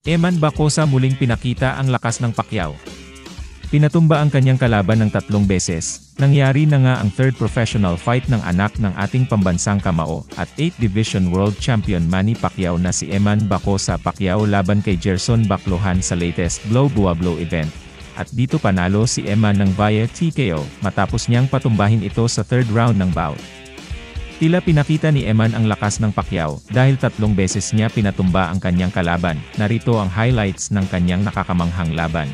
Eman Bacosa muling pinakita ang lakas ng Pacquiao. Pinatumba ang kanyang kalaban ng 3 beses, nangyari na nga ang 3rd professional fight ng anak ng ating pambansang kamao, at 8th Division World Champion Manny Pacquiao na si Eman Bacosa Pacquiao laban kay Gerson Baclohan sa latest Blow Bua Blow event. At dito panalo si Eman ng via TKO, matapos niyang patumbahin ito sa 3rd round ng bout. Tila pinakita ni Eman ang lakas ng Pacquiao, dahil 3 beses niya pinatumba ang kanyang kalaban. Narito ang highlights ng kanyang nakakamanghang laban.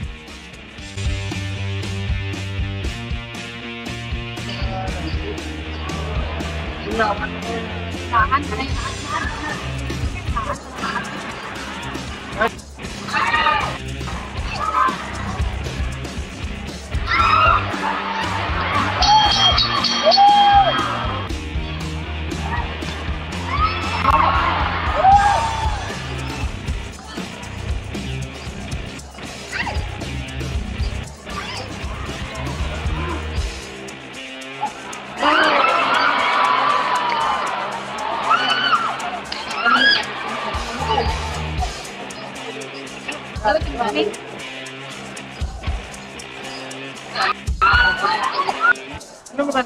Ano ba